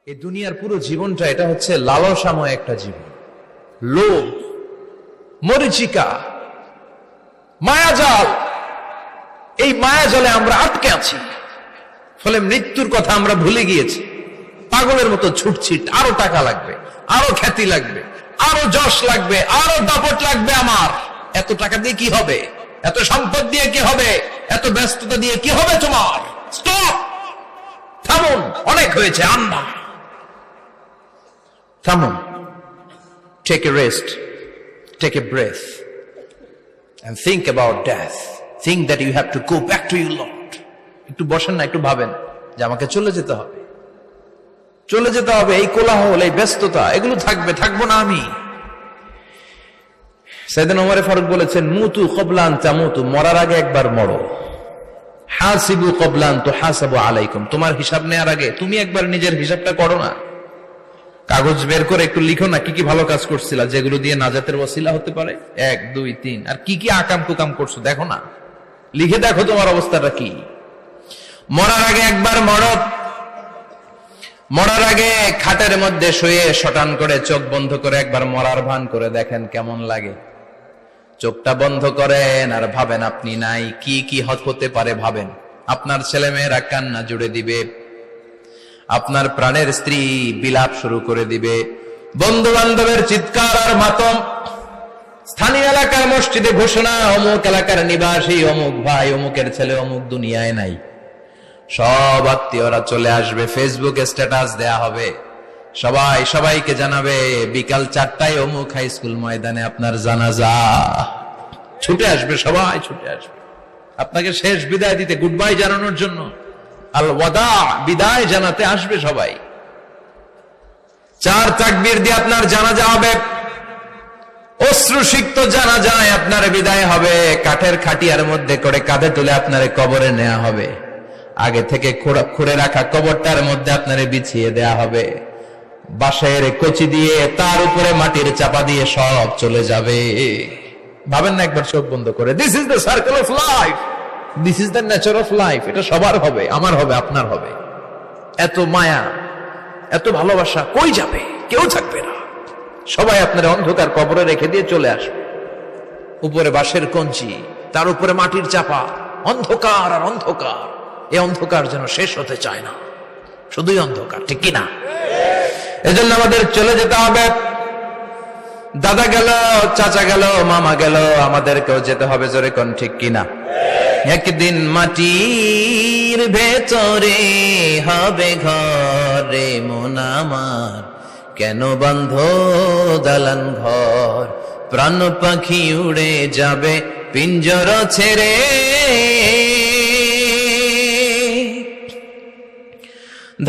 এই দুনিয়ার পুরো জীবনটা এটা হচ্ছে লালসাময় একটা জীবন। লোভ, মরিচিকা, মায়াজাল, এই মায়াজালে আমরা আটকে আছি। ফলে মৃত্যুর কথা আমরা ভুলে গিয়েছি, পাগলের মতো ছুটছি। আরো টাকা লাগবে, আরো খ্যাতি লাগবে, আরো যশ লাগবে, আরো দাপট লাগবে। আমার এত টাকা দিয়ে কি হবে? এত সম্পদ দিয়ে কি হবে? এত ব্যস্ততা দিয়ে কি হবে তোমার? স্টপ, থামুন, অনেক হয়েছে। আন্না, থামুন, take a rest, take a breath and think about death. Think that you have to go back to your Lord. একটু বসেন না, একটু ভাবেন যে আমাকে চলে যেতে হবে, চলে যেতে হবে। এই কোলাহল, এই ব্যস্ততা, এগুলো থাকবে, থাকবো না আমি। সাইয়েদনা ওমর ফারুক বলেছেন, মুতু ক্বাবলা আন তামুতু, মরার আগে একবার মরো। হাসিবু ক্বাবলা আন তুহাসাবু আলাইকুম, তোমার হিসাব নেওয়ার আগে তুমি একবার নিজের হিসাবটা করো না। কাগজ বের করে একটু লিখো না কি কি ভালো কাজ করছিলা, যেগুলো দিয়ে নাজাতের ওসিলা হতে পারে। 1 2 3, আর কি কি আকাম কুকাম করছো দেখো না, লিখে দেখো তোমার অবস্থাটা কি। মরার আগে একবার মরো। মরার আগে খাটের মধ্যে শুয়ে শটান করে চোখ বন্ধ করে একবার মরার ভান করে দেখেন কেমন লাগে। চোখটা বন্ধ করেন আর ভাবেন আপনি নাই, কি কি হতে পারে ভাবেন। আপনার ছেলে মেয়েরা কান্না জুড়ে দিবে, আপনার প্রাণের স্ত্রী বিলাপ শুরু করে দিবে, বন্ধু বান্ধবের চিৎকার আর মাতম, স্থানীয় এলাকার মসজিদে ঘোষণা, অমুক এলাকার নিবাসী অমুক ভাই, অমুকের ছেলে অমুক দুনিয়ায় নাই। সব আত্মীয়রা চলে আসবে, ফেসবুকে স্ট্যাটাস দেয়া হবে, সবাই সবাইকে জানাবে বিকাল 4টায় অমুক হাই স্কুল ময়দানে আপনার জানাজা। ছুটে আসবে, সবাই ছুটে আসবে আপনাকে শেষ বিদায় দিতে, গুড বাই জানানোর জন্য, আল ওয়াদা, বিদায় জানাতে আসবে সবাই। 4 তাকবীর দিয়ে আপনার জানাজা হবে, অশ্রুসিক্ত জানাজায় আপনার বিদায় হবে। কাঠের খাটিয়ার মধ্যে করে কাঁধে তুলে আপনারে কবরে নেওয়া হবে। আগে থেকে খুঁড়ে রাখা কবরটার মধ্যে আপনারে বিছিয়ে দেয়া হবে। বাঁশের কচি দিয়ে তার উপরে মাটির চাপা দিয়ে সব চলে যাবে। ভাবেন না একবার চোখ বন্ধ করে, this is the circle of life, this is the nature of life. এটা সবার হবে, আমার হবে, আপনার হবে। এত মায়া, এত ভালোবাসা কই যাবে? কেউ থাকবে না, সবাই আপনার অন্ধকার কবরে রেখে দিয়ে চলে আসবে। উপরে বাঁশের কঞ্চি, তার উপরে মাটির চাপা, অন্ধকার আর অন্ধকার। এই অন্ধকার যেন শেষ হতে চায় না, শুধুই অন্ধকার, ঠিক কিনা? এজন্য আমাদের চলে যেতে হবে। দাদা গেল, চাচা গেল, মামা গেল, আমাদেরকেও যেতে হবে, জোরে কোন ঠিক কিনা? একদিন মাটির ভেতরে হবে ঘরে মন আমার, কেন বন্ধ দালান ঘর, প্রাণ পাখি উড়ে যাবে পিঞ্জর ছেড়ে।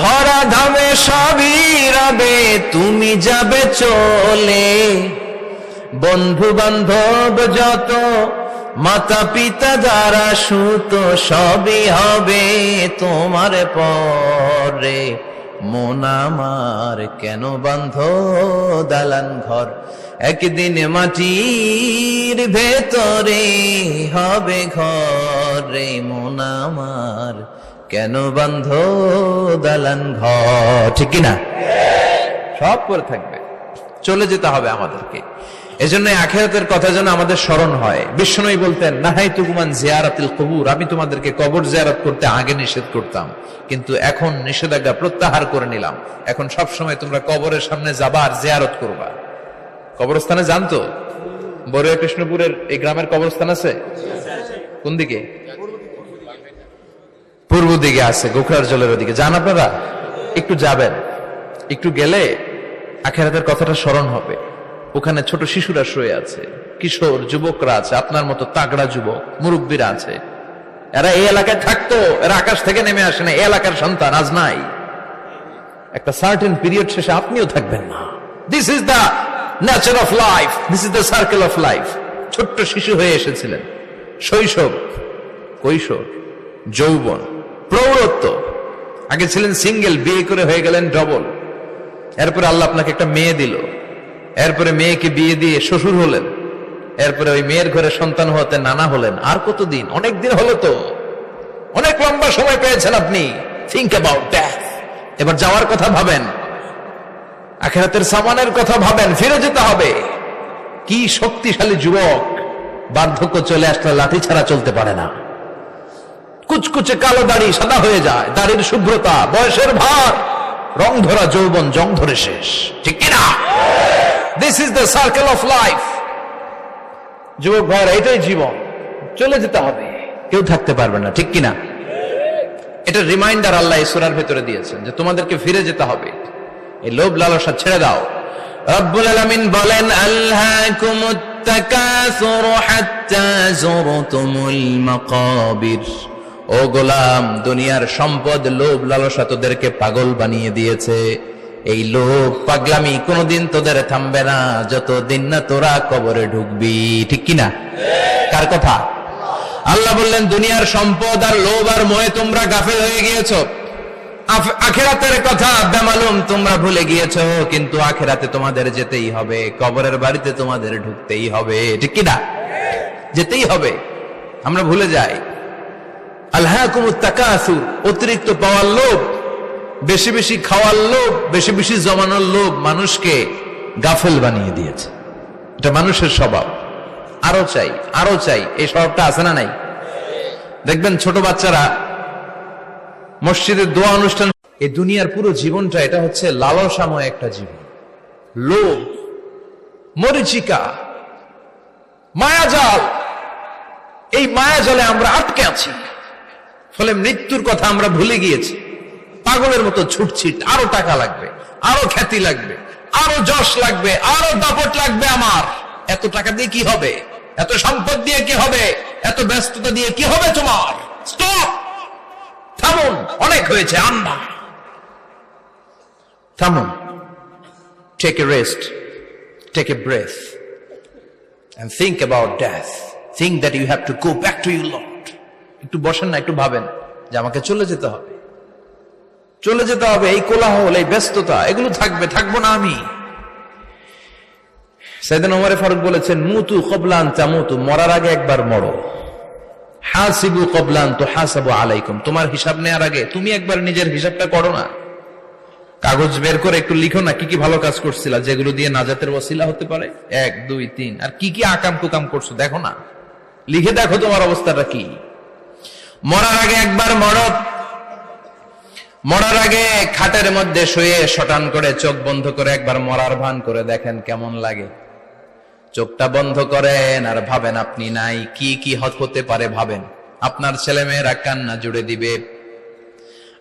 ধরা ধামে সবই রবে, তুমি যাবে চলে। বন্ধু বান্ধব যত, মাতা পিতা যারা সুত, সবই হবে তোমার পরে। মন আমার কেন বন্ধ দালান ঘর, একদিন মাটির ভেতরে হবে ঘরে মন আমার, কেন বন্ধ দালান ঘর, ঠিক কিনা? সব করে থাকবে, চলে যেতে হবে আমাদেরকে। এজন্য আখিরাতের কথা যেন আমাদের স্মরণ হয়। বিষ্ণুই বলতেন, নাহাইতুকুমান জিয়ারাতিল কবুর, আমি তোমাদেরকে কবর জিয়ারত করতে আগে নিষেধ করতাম, কিন্তু এখন নিষেধাজ্ঞা প্রত্যাহার করে নিলাম। এখন সব সময় তোমরা কবরের সামনে যাবা আর জিয়ারত করবা। কবরস্থানে জানতো বড়ুয়া কৃষ্ণপুরের এই গ্রামের কবরস্থান আছে কোন দিকে? পূর্ব দিকে আছে, গোখরার জলের ওদিকে। যান আপনারা, একটু যাবেন, একটু গেলে আখিরাতের কথাটা স্মরণ হবে। ওখানে ছোট শিশুরা শুয়ে আছে, কিশোর যুবকরা আছে, আপনার মতো তাগড়া যুবক মুরব্বীরা আছে। এরা এই এলাকায় থাকতো, এরা আকাশ থেকে নেমে আসে না, এই এলাকার সন্তান, আজ নাই। একটা সার্টেন পিরিয়ড শেষে আপনিও থাকবেন না। This is the nature of life, this is the circle of life. ছোট্ট শিশু হয়ে এসেছিলেন, শৈশব, কৈশোর, যৌবন, প্রৌঢ়ত্ব। আগে ছিলেন সিঙ্গেল, বিয়ে করে হয়ে গেলেন ডবল। এরপরে আল্লাহ আপনাকে একটা মেয়ে দিল, এরপরে মেয়েকে বিয়ে দিয়ে শ্বশুর হলেন, এরপরে ওই মেয়ের ঘরে সন্তান হতে নানা হলেন। আর কতদিন? অনেক দিন হলো তো, অনেক লম্বা সময় পেয়েছেন আপনি। Think about death. এবার যাওয়ার কথা ভাবেন। আখিরাতের সামানের কথা ভাবেন, ফিরে যেতে হবে। কি শক্তিশালী যুবক, বার্ধক্য চলে আসলে লাঠি ছাড়া চলতে পারে না। কুচকুচে কালো দাড়ি সাদা হয়ে যায়, দাড়ির শুভ্রতা, বয়সের ভার, রং ধরা যৌবন জং ধরে শেষ, ঠিক কিনা? This is the circle of life. যুবক ভাইরা, এটাই জীবন, চলে যেতে হবে, কেউ থাকতে পারবে না, ঠিক কিনা? এটা রিমাইন্ডার আল্লাহ এই সূরার ভেতরে দিয়েছেন যে তোমাদেরকে ফিরে যেতে হবে। এই লোভ লালসা ছেড়ে দাও। রব্বুল আলামিন বলেন, আলহাকুমুত তাকাসুর হাত্তা যুরতুমুল মাকাবির। ও গোলাম, দুনিয়ার সম্পদ, লোভ লালসা তোদেরকে পাগল বানিয়ে দিয়েছে। এই লোভ পাগলামি কোনোদিন তোদের থামবে না যতদিন না তোরা কবরে ঢুকবি, ঠিক কিনা? কার কথা? আল্লাহ বললেন, দুনিয়ার সম্পদ আর লোভ আর মোহে তোমরা গাফেল হয়ে গিয়েছো। আখিরাতের কথা বেমালুম তোমরা ভুলে গিয়েছো, কিন্তু আখিরাতে তোমাদের যেতেই হবে, কবরের বাড়িতে তোমাদের ঢুকতেই হবে, ঠিক কিনা? যেতেই হবে, আমরা ভুলে যাই। আলহাকুমুত তাকাসুর, অতিরিক্ত পাওয়ার লোভ, বেশি বেশি খাওয়ার লোভ, বেশি বেশি জমানোর লোভ মানুষকে গাফেল বানিয়ে দিয়েছে। এটা মানুষের স্বভাব, আরো চাই আরো চাই, এই স্বভাবটা আছে না নাই? দেখবেন ছোট বাচ্চারা মসজিদের দোয়া অনুষ্ঠান, এই দুনিয়ার পুরো জীবনটা এটা হচ্ছে লালসাময় একটা জীবন। লোভ, মরিচিকা, মায়াজাল, এই মায়াজালে আমরা আটকে আছি। ফলে মৃত্যুর কথা আমরা ভুলে গিয়েছি, পাগলের মতো ছুটছি। আরো টাকা লাগবে, আরো খ্যাতি লাগবে, আরো যশ লাগবে, আরো দাপট লাগবে আমার। এত টাকা দিয়ে কি হবে? এত সম্পদ দিয়ে কি হবে? এত ব্যস্ততা দিয়ে কি হবে তোমার? স্টপ, থামুন, অনেক হয়েছে, আম্মা থামুন। Take a rest, take a breath and think about death. Think that you have to go back to your Lord. একটু বসেন না, একটু ভাবেন যে আমাকে চলে যেতে হবে, চলে যেতে হবে। এই কোলাহল, এই ব্যস্ততা, এগুলো থাকবে, থাকবো না আমি। সাইয়েদনা ওমর ফারুক বলেছেন, মুতু ক্বাবলা আন তামুতু, মরার আগে একবার মরো। হাসিবু ক্বাবলা আন তুহাসাবু আলাইকুম, তোমার হিসাব নেওয়ার আগে তুমি একবার নিজের হিসাবটা করো না। কাগজ বের করে একটু লিখো না কি কি ভালো কাজ করছিলা, যেগুলো দিয়ে নাজাতের ওসিলা হতে পারে। 1 2 3, আর কি কি আকাম কুকাম করছো দেখো না, লিখে দেখো তোমার অবস্থাটা কি। মরার আগে একবার মরো। মরার আগে খাটের মধ্যে শুয়ে শটান করে চোখ বন্ধ করে একবার মরার ভান করে দেখেন কেমন লাগে। চোখটা বন্ধ করেন আর ভাবেন আপনি নাই, কি কি হতে পারে ভাবেন। আপনার ছেলে মেয়েরা কান্না জুড়ে দিবে,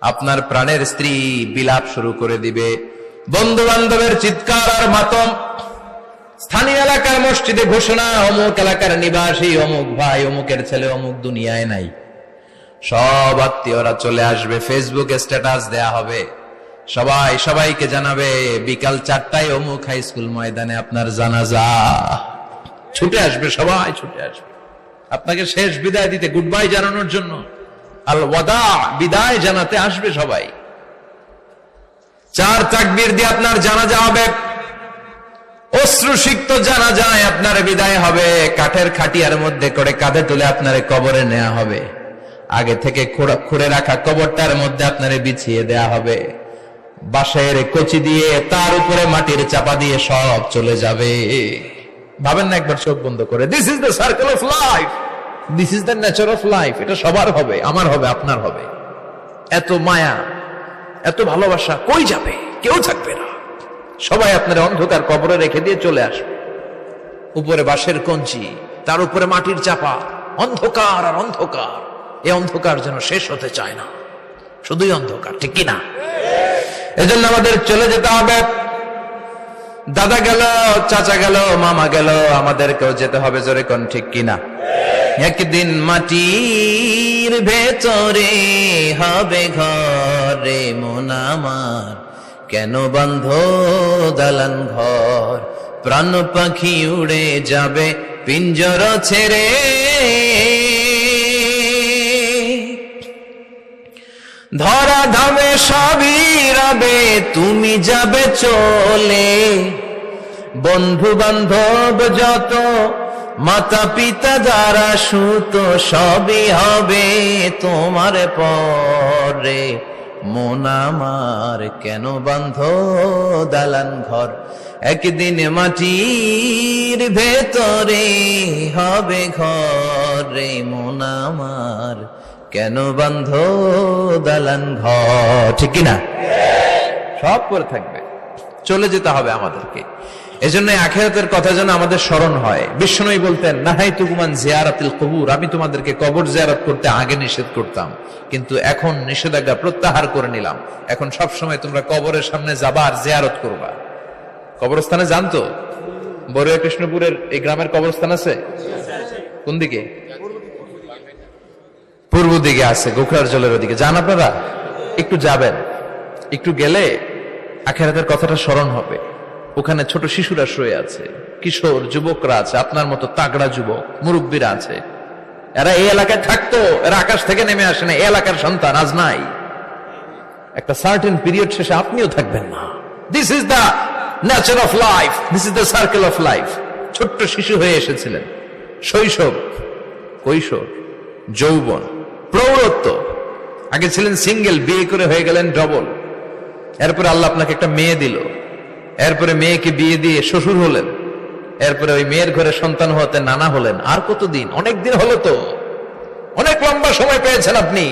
আপনার প্রাণের স্ত্রী বিলাপ শুরু করে দিবে, বন্ধু বান্ধবের চিৎকার আর মাতম, স্থানীয় এলাকার মসজিদে ঘোষণা, অমুক এলাকার নিবাসী অমুক ভাই অমুকের ছেলে অমুক দুনিয়ায় নাই। সব আত্মীয়রা চলে আসবে, ফেসবুকে স্ট্যাটাস দেয়া হবে, সবাই সবাইকে জানাবে বিকাল 4টায় অমুক হাই স্কুল ময়দানে আপনার জানাজা। ছুটে আসবে, সবাই ছুটে আসবে আপনাকে শেষ বিদায় দিতে, গুড বাই জানানোর জন্য, আল ওয়াদা, বিদায় জানাতে আসবে সবাই। 4 তাকবীর দিয়ে আপনার জানাজা হবে, অশ্রুসিক্ত জানাজায় আপনার বিদায় হবে। কাঠের খাটিয়ার মধ্যে করে কাঁধে তুলে আপনারে কবরে নেওয়া হবে। আগে থেকে খুঁড়ে রাখা কবরটার মধ্যে আপনারে বিছিয়ে দেয়া হবে। বাঁশের কচি দিয়ে তার উপরে মাটির চাপা দিয়ে সব চলে যাবে। ভাবেন না একবার চোখ বন্ধ করে, this is the circle of life, this is the nature of life. এটা সবার হবে, আমার হবে, আপনার হবে। এত মায়া, এত ভালোবাসা কই যাবে? কেউ থাকবে না, সবাই আপনার অন্ধকার কবরে রেখে দিয়ে চলে আসবে। উপরে বাঁশের কঞ্চি, তার উপরে মাটির চাপা, অন্ধকার আর অন্ধকার। এই অন্ধকার যেন শেষ হতে চায় না, শুধুই অন্ধকার, ঠিক কিনা? এজন্য আমাদের চলে যেতে হবে। দাদা গেল, চাচা গেল, মামা গেল, আমাদেরকেও যেতে হবে, জোরে কোন ঠিক কিনা? একদিন মাটির ভেতরে হবে ঘরে মন আমার, কেন বন্ধ দালান ঘর, প্রাণ পাখি উড়ে যাবে পিঞ্জর ছেড়ে। ধরা ধামে সবই রবে, তুমি যাবে চলে। বন্ধু বান্ধব যত, মাতা পিতা যারা সুত, সবই হবে তোমার পরে। মন আমার কেন বাঁধ দালান ঘর, একদিন মাটির ভেতরে হবে ঘর রে, মন আমার কেন বাঁধ দালান ঘর। ঠিক কিনা? সব করে থাকবে, চলে যেতে হবে আমাদেরকে। এজন্য আখিরাতের কথা যেন আমাদের স্মরণ হয়। বিশ্বনবী বলতেন, নাহাইতুকুমান জিয়ারাতিল কবুর, আমি তোমাদেরকে কবর জিয়ারত করতে আগে নিষেধ করতাম, কিন্তু এখন নিষেধাজ্ঞা প্রত্যাহার করে নিলাম। এখন সব সময় তোমরা কবরের সামনে যাবা আর জিয়ারত করবা। কবরস্থানে জানতো বড়ুয়া কৃষ্ণপুরের এই গ্রামের কবরস্থান আছে কোন দিকে? পূর্ব দিকে আছে, গোখরার জলের ওদিকে। যান আপনারা, একটু যাবেন, একটু গেলে আখিরাতের কথাটা স্মরণ হবে। ওখানে ছোট শিশুরা শুয়ে আছে, কিশোর যুবকরা আছে, আপনার মতো তাগড়া যুবক, মুরব্বীরা আছে। এরা এই এলাকায় থাকতো, এরা আকাশ থেকে নেমে আসে না, এই এলাকার সন্তান আজ নাই। একটা সার্টেন পিরিয়ড শেষে আপনিও থাকবেন না। This is the nature of life, this is the circle of life. ছোট্ট শিশু হয়ে এসেছিলেন, শৈশব, কৈশোর, যৌবন, প্রৌঢ়ত্ব। আগে ছিলেন সিঙ্গেল, বিয়ে করে হয়ে গেলেন ডবল। এরপরে আল্লাহ আপনাকে একটা মেয়ে দিল, এরপরে মেয়েকে বিয়ে দিয়ে শ্বশুর হলেন, এরপরে ওই মেয়ের ঘরে সন্তান হতে নানা হলেন। আর কতদিন? অনেক দিন হলো তো, অনেক লম্বা সময় পেয়েছেন আপনি।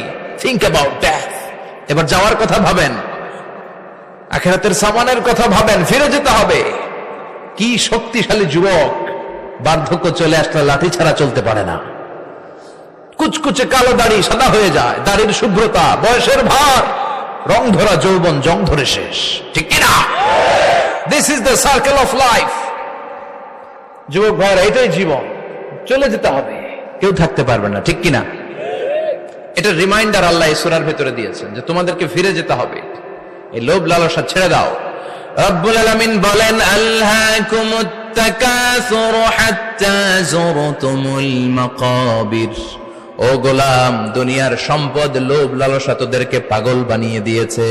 Think about that. এবার যাওয়ার কথা ভাবেন, আখিরাতের সামানের কথা ভাবেন, ফিরে যেতে হবে। কি শক্তিশালী যুবক, বার্ধক্য চলে আসলে লাঠি ছাড়া চলতে পারে না। কুচকুচে কালো দাড়ি সাদা হয়ে যায়, দাড়ির শুভ্রতা, বয়সের ভার, রং ধরা যৌবন জং ধরে শেষ। ঠিক কিনা? This is the circle of life. যুবক ভাইরা, এটাই জীবন, চলে যেতে হবে, কেউ থাকতে পারবে না। ঠিক কিনা? এটা রিমাইন্ডার আল্লাহ এই সূরার ভেতরে দিয়েছেন যে তোমাদেরকে ফিরে যেতে হবে। এই লোভ লালসা ছেড়ে দাও। রব্বুল আলামিন বলেন, আলহাকুমুত তাকাসুর হাত্তা যুরতুমুল মাকাবির। ও গোলাম, দুনিয়ার সম্পদ, লোভ লালসা তোদেরকে পাগল বানিয়ে দিয়েছে।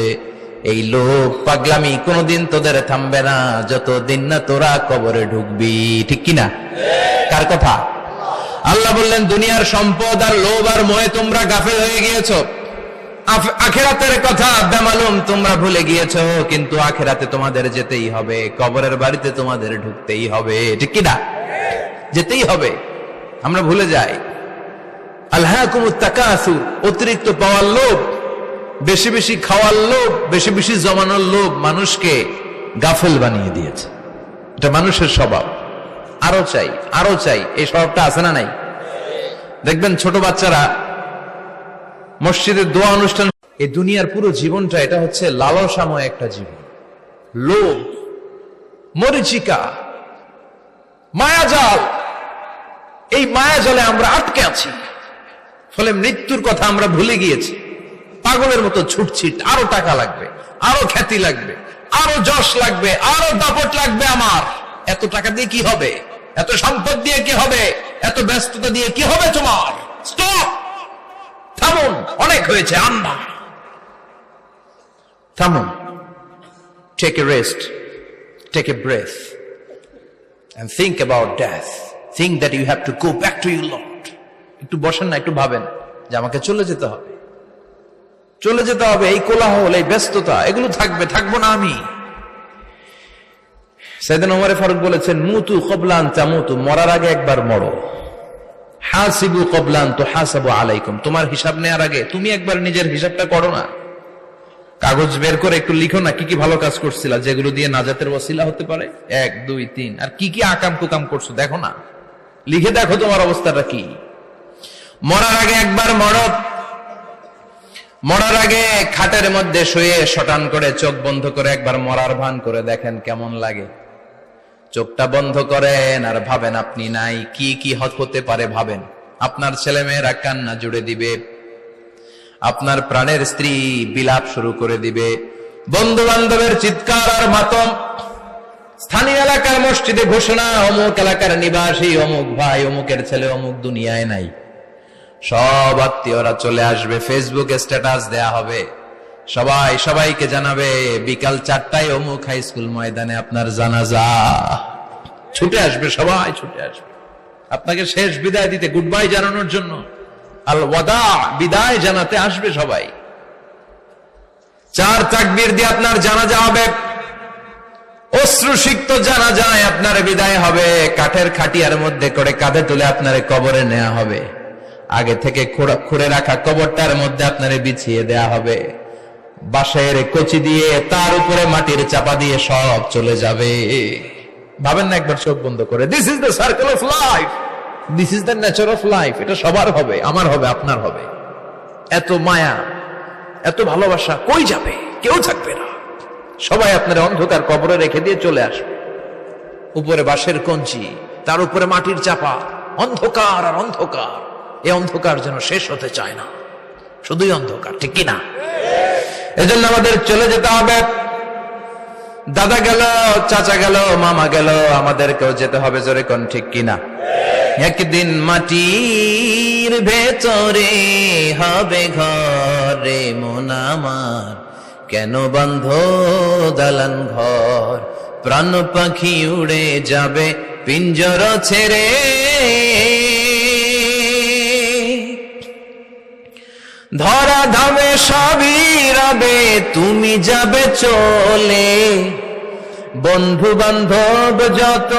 এই লোভ পাগলামি কোনোদিন তোদের থামবে না যতদিন না তোরা কবরে ঢুকবি। ঠিক কিনা? কার কথা? আল্লাহ বললেন, দুনিয়ার সম্পদ আর লোভ আর মোহে তোমরা গাফেল হয়ে গিয়েছো। আখিরাতের কথা বেমালুম তোমরা ভুলে গিয়েছো। কিন্তু আখিরাতে তোমাদের যেতেই হবে, কবরের বাড়িতে তোমাদের ঢুকতেই হবে। ঠিক কিনা? যেতেই হবে। আমরা ভুলে যাই। আলহাকুমুত তাকাসুর, অতিরিক্ত পাওয়ার লোভ, বেশি বেশি খাওয়ার লোভ, বেশি বেশি জমানোর লোভ মানুষকে গাফেল বানিয়ে দিয়েছে। এটা মানুষের স্বভাব। আরো চাই, আরো চাই, এই স্বভাবটা আছে না নাই? দেখবেন ছোট বাচ্চারা মসজিদের দোয়া অনুষ্ঠান, এই দুনিয়ার পুরো জীবনটা এটা হচ্ছে লালসাময় একটা জীবন। লোভ, মরিচিকা, মায়াজাল, এই মায়াজালে আমরা আটকে আছি। ফলে মৃত্যুর কথা আমরা ভুলে গিয়েছি। পাগলের মতো ছুটছিট, আরো টাকা লাগবে, আরো খ্যাতি লাগবে, আরো যশ লাগবে, আরো দাপট লাগবে আমার। এত টাকা দিয়ে কি হবে? এত সম্পদ দিয়ে কি হবে? এত ব্যস্ততা দিয়ে কি হবে তোমার? স্টপ, থামুন, অনেক হয়েছে, আন্না, থামুন। Take a rest, take a breath and think about death. Think that you have to go back to your Lord. একটু বসেন না, একটু ভাবেন যে আমাকে চলে যেতে হবে, চলে যেতে হবে। এই কোলাহল, এই ব্যস্ততা, এগুলো থাকবে, থাকবো না আমি। সাইয়েদনা ওমর ফারুক বলেছেন, মুতু ক্বাবলা আন তামুতু, মরার আগে একবার মরো। হাসিবু ক্বাবলা আন তুহাসাবু আলাইকুম, তোমার হিসাব নেওয়ার আগে তুমি একবার নিজের হিসাবটা করো না। কাগজ বের করে একটু লিখো না কি কি ভালো কাজ করছিলা, যেগুলো দিয়ে নাজাতের ওসিলা হতে পারে। 1 2 3, আর কি কি আকাম কুকাম করছো দেখো না, লিখে দেখো তোমার অবস্থাটা কি। মরার আগে একবার মরো। মরার আগে খাটের মধ্যে শুয়ে শটান করে চোখ বন্ধ করে একবার মরার ভান করে দেখেন কেমন লাগে। চোখটা বন্ধ করেন আর ভাবেন আপনি নাই, কি কি হতে পারে ভাবেন। আপনার ছেলে মেয়েরা কান্না জুড়ে দিবে, আপনার প্রাণের স্ত্রী বিলাপ শুরু করে দিবে, বন্ধু বান্ধবের চিৎকার আর মাতম, স্থানীয় এলাকার মসজিদে ঘোষণা, অমুক এলাকার নিবাসী অমুক ভাই অমুকের ছেলে অমুক দুনিয়ায় নাই। সব আত্মীয়রা চলে আসবে, ফেসবুকে স্ট্যাটাস দেয়া হবে, সবাই সবাইকে জানাবে বিকাল 4টায় অমুক হাই স্কুল ময়দানে আপনার জানাজা। ছুটে আসবে, সবাই ছুটে আসবে আপনাকে শেষ বিদায় দিতে, গুড বাই জানানোর জন্য, আল ওয়াদা, বিদায় জানাতে আসবে সবাই। 4 তাকবীর দিয়ে আপনার জানাজা হবে, অশ্রুসিক্ত জানাজায় আপনার বিদায় হবে, কাঠের খাটিয়ার মধ্যে করে কাঁধে তুলে আপনার কবরে নেওয়া হবে, আগে থেকে খুঁড়ে রাখা কবরটার মধ্যে আপনার বিছিয়ে দেয়া হবে, বাঁশের কচি দিয়ে তার উপরে মাটির চাপা দিয়ে সব চলে যাবে। ভাবেন না একবার চোখ বন্ধ করে, this is the circle of life, this is the nature of life. এটা সবার হবে, আমার হবে, আপনার হবে। এত মায়া, এত ভালোবাসা কই যাবে? কেউ থাকবে না, সবাই আপনার অন্ধকার কবরে রেখে দিয়ে চলে আসবে। উপরে বাঁশের কঞ্চি, তার উপরে মাটির চাপা, অন্ধকার আর অন্ধকার। এই অন্ধকার যেন শেষ হতে চায় না, শুধুই অন্ধকার, ঠিক কিনা? এজন্য আমাদের চলে যেতে হবে। দাদা গেল, চাচা গেল, মামা গেল, আমাদেরকেও যেতে হবে, জোরে কোন ঠিক কিনা? একদিন মাটির ভেতরে হবে ঘরে মন আমার, কেন বন্ধ দালান ঘর, প্রাণ পাখি উড়ে যাবে পিঞ্জর ছেড়ে, ধরা ধামে সবই রবে, তুমি যাবে চলে, বন্ধু বান্ধব যত,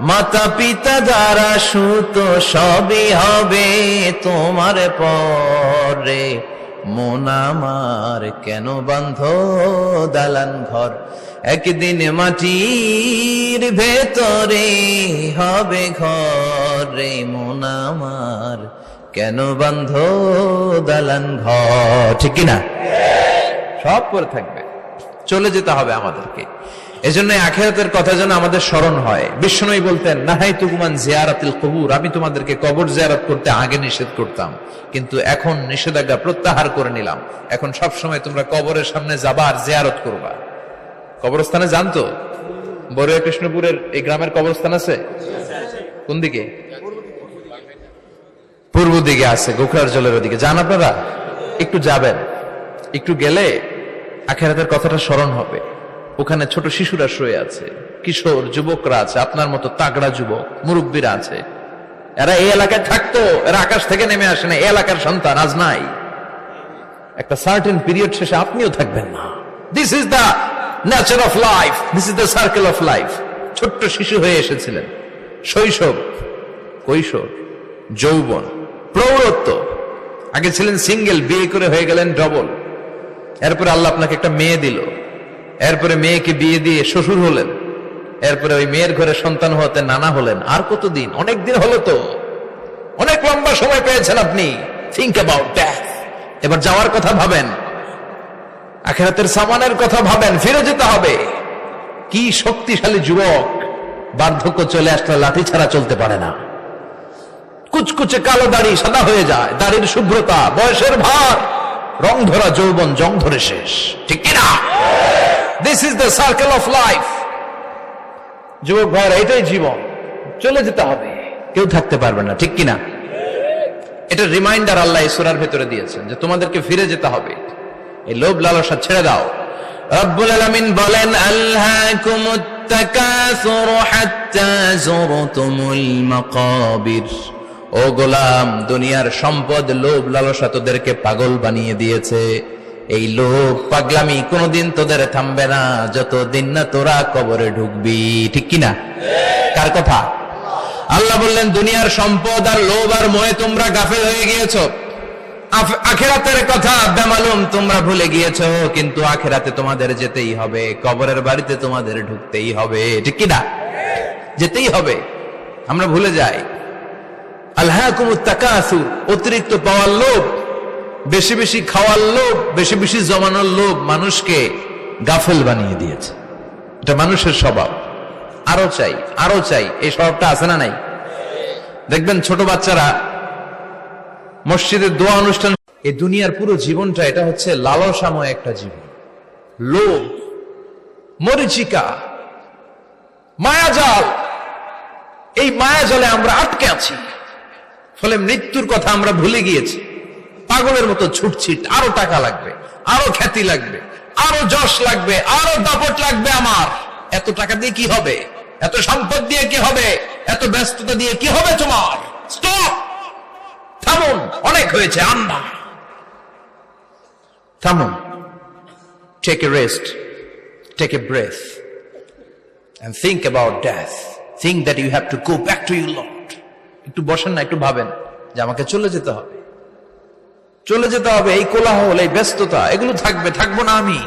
মাতা পিতা যারা সুত, সবই হবে তোমার পরে, মন আমার কেন বন্ধ দালান ঘর, একদিন মাটির ভেতরে হবে ঘরে মন আমার, কেন বন্ধ দালান ঘর, ঠিক কিনা? সব পরে থাকবে, চলে যেতে হবে আমাদেরকে। এজন্য আখিরাতের কথা যেন আমাদের স্মরণ হয়। বিষ্ণুই বলতেন, নাহাইতুকুমান জিয়ারাতিল কবুর, আমি তোমাদেরকে কবর জিয়ারত করতে আগে নিষেধ করতাম, কিন্তু এখন নিষেধাজ্ঞা প্রত্যাহার করে নিলাম। এখন সব সময় তোমরা কবরের সামনে যাবা আর জিয়ারত করবা। কবরস্থানে জানতো বড়ুয়া কৃষ্ণপুরের এই গ্রামের কবরস্থান আছে? কোন দিকে? পূর্ব দিকে আছে, গোখরার জলের ওদিকে। যান আপনারা, একটু যাবেন, একটু গেলে আখিরাতের কথাটা স্মরণ হবে। ওখানে ছোট শিশুরা শুয়ে আছে, কিশোর যুবকরা আছে, আপনার মতো তাগড়া যুবক, মুরব্বীরা আছে। এরা এই এলাকায় থাকতো, এরা আকাশ থেকে নেমে আসে না, এই এলাকার সন্তান, আজ নাই। একটা সার্টেন পিরিয়ড শেষে আপনিও থাকবেন না। This is the nature of life, this is the circle of life. ছোট্ট শিশু হয়ে এসেছিলেন, শৈশব, কৈশোর, যৌবন, প্রৌঢ়ত্ব। আগে ছিলেন সিঙ্গেল, বিয়ে করে হয়ে গেলেন ডবল। এরপরে আল্লাহ আপনাকে একটা মেয়ে দিল, এরপরে মেয়েকে বিয়ে দিয়ে শ্বশুর হলেন, এরপরে ওই মেয়ের ঘরে সন্তান হতে নানা হলেন। আর কতদিন? অনেক দিন হলো তো, অনেক লম্বা সময় পেয়েছেন আপনি। Think about that. এবার যাওয়ার কথা ভাবেন, আখিরাতের সামানের কথা ভাবেন, ফিরে যেতে হবে। কি শক্তিশালী যুবক, বার্ধক্য চলে আসলে লাঠি ছাড়া চলতে পারে না। কুচকুচে কালো দাড়ি সাদা হয়ে যায়, দাড়ির শুভ্রতা, বয়সের ভার, রং ধরা যৌবন জং ধরে শেষ, ঠিক কিনা? This is the circle of life. যুবক ভাইরা, এটাই জীবন, চলে যেতে হবে, কেউ থাকতে পারবে না, ঠিক কিনা? এটা রিমাইন্ডার আল্লাহ এই সূরার ভেতরে দিয়েছেন যে তোমাদেরকে ফিরে যেতে হবে। এই লোভ লালসা ছেড়ে দাও। রব্বুল আলামিন বলেন, আলহাকুমুত তাকাসুর হাত্তা যুরতুমুল মাকাবির। ও গোলাম, দুনিয়ার সম্পদ, লোভ লালসা তোদেরকে পাগল বানিয়ে দিয়েছে। এই লোভ পাগলামি কোনদিন তোদের থামবে না যতদিন না তোরা কবরে ঢুকবি, ঠিক কিনা? কার কথা? আল্লাহ বললেন, দুনিয়ার সম্পদ আর লোভ আর মোহে তোমরা গাফেল হয়ে গিয়েছো। আখিরাতের কথা বেমালুম তোমরা ভুলে গিয়েছো, কিন্তু আখিরাতে তোমাদের যেতেই হবে, কবরের বাড়িতে তোমাদের ঢুকতেই হবে, ঠিক কিনা? যেতেই হবে। আমরা ভুলে যাই। আলহাকুমুত তাকাসুর, অতিরিক্ত পাওয়ার লোভ, বেশি বেশি খাওয়ার লোভ, বেশি বেশি জমানোর লোভ মানুষকে গাফেল বানিয়ে দিয়েছে। এটা মানুষের স্বভাব। আরো চাই, আরো চাই, এই স্বভাবটা আছে না নাই? দেখবেন ছোট বাচ্চারা মসজিদের দোয়া অনুষ্ঠান, এই দুনিয়ার পুরো জীবনটা এটা হচ্ছে লালসাময় একটা জীবন। লোভ, মরিচিকা, মায়াজাল, এই মায়াজালে আমরা আটকে আছি। ফলে মৃত্যুর কথা আমরা ভুলে গিয়েছি। পাগলের মতো ছুটছি, আরো টাকা লাগবে, আরো খ্যাতি লাগবে, আরো যশ লাগবে, আরো দাপট লাগবে আমার। এত টাকা দিয়ে কি হবে? এত সম্পদ দিয়ে কি হবে? এত ব্যস্ততা দিয়ে কি হবে তোমার? স্টপ, থামুন, অনেক হয়েছে, আন্না, থামুন। Take a rest, take a breath, and think about death. Think that you have to go back to your Lord. একটু বসেন না, একটু ভাবেন যে আমাকে চলে যেতে হবে, চলে যেতে হবে। এই কোলাহল, এই ব্যস্ততা, এগুলো থাকবে, থাকবো না আমি।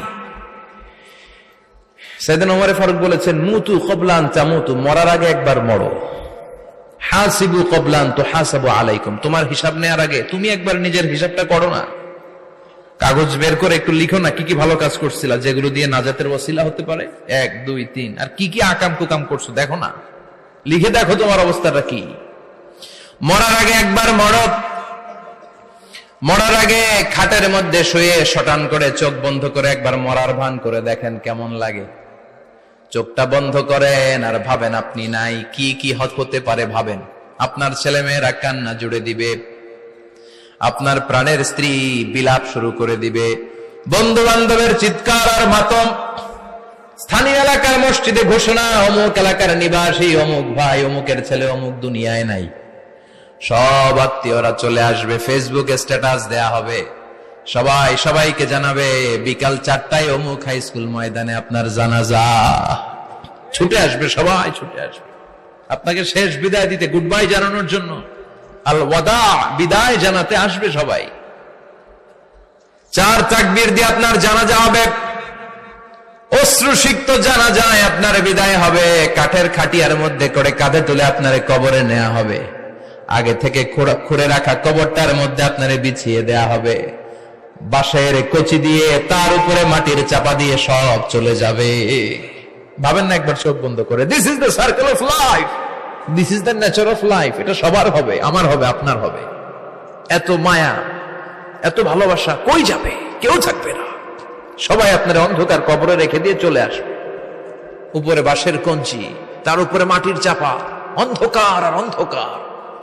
সাইয়েদনা ওমর ফারুক বলেছেন, মুতু ক্বাবলা আন তামুতু, মরার আগে একবার মরো। হাসিবু ক্বাবলা আন তুহাসাবু আলাইকুম, তোমার হিসাব নেওয়ার আগে তুমি একবার নিজের হিসাবটা করো না। কাগজ বের করে একটু লিখো না কি কি ভালো কাজ করছিলা, যেগুলো দিয়ে নাজাতের ওসিলা হতে পারে, 1 2 3, আর কি কি আকাম কুকাম করছো দেখো না, লিখে দেখো তোমার অবস্থাটা কি। মরার আগে একবার মরো। মরার আগে খাটের মধ্যে শুয়ে শটান করে চোখ বন্ধ করে একবার মরার ভান করে দেখেন কেমন লাগে। চোখটা বন্ধ করেন আর ভাবেন আপনি নাই, কি কি হতে পারে ভাবেন। আপনার ছেলে মেয়েরা কান্না জুড়ে দিবে, আপনার প্রাণের স্ত্রী বিলাপ শুরু করে দিবে, বন্ধু বান্ধবের চিৎকার আর মাতম, স্থানীয় এলাকার মসজিদে ঘোষণা, অমুক এলাকার নিবাসী অমুক ভাই অমুকের ছেলে অমুক দুনিয়ায় নাই। সব আত্মীয়রা চলে আসবে, ফেসবুকে স্ট্যাটাস দেয়া হবে, সবাই সবাইকে জানাবে বিকাল 4টায় অমুক হাই স্কুল ময়দানে আপনার জানাজা। ছুটে আসবে, সবাই ছুটে আসবে আপনাকে শেষ বিদায় দিতে, গুড বাই জানানোর জন্য, আল ওয়াদা, বিদায় জানাতে আসবে সবাই। 4 তাকবীর দিয়ে আপনার জানাজা হবে, অশ্রুসিক্ত জানাজায় আপনার বিদায় হবে। কাঠের খাটিয়ার মধ্যে করে কাঁধে তুলে আপনার কবরে নেওয়া হবে। আগে থেকে খুঁড়ে রাখা কবরটার মধ্যে আপনারে বিছিয়ে দেয়া হবে। বাঁশের কচি দিয়ে তার উপরে মাটির চাপা দিয়ে সব চলে যাবে। ভাবেন না একবার চোখ বন্ধ করে, this is the circle of life, this is the nature of life. এটা সবার হবে, আমার হবে, আপনার হবে। এত মায়া, এত ভালোবাসা কই যাবে? কেউ থাকবে না, সবাই আপনার অন্ধকার কবরে রেখে দিয়ে চলে আসবে। উপরে বাঁশের কঞ্চি, তার উপরে মাটির চাপা, অন্ধকার আর অন্ধকার।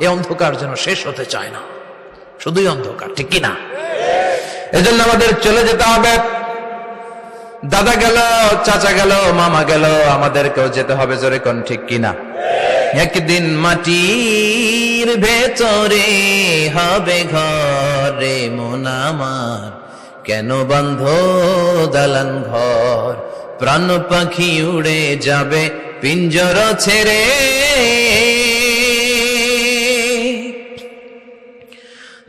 এই অন্ধকার যেন শেষ হতে চায় না, শুধুই অন্ধকার, ঠিক কিনা? এজন্য আমাদের চলে যেতে হবে। দাদা গেল, চাচা গেল, মামা গেল, আমাদেরকেও যেতে হবে, জোরে কোন ঠিক কিনা? একদিন মাটির ভেতরে হবে ঘরে মন আমার, কেন বন্ধ দালান ঘর, প্রাণ পাখি উড়ে যাবে পিঞ্জর ছেড়ে।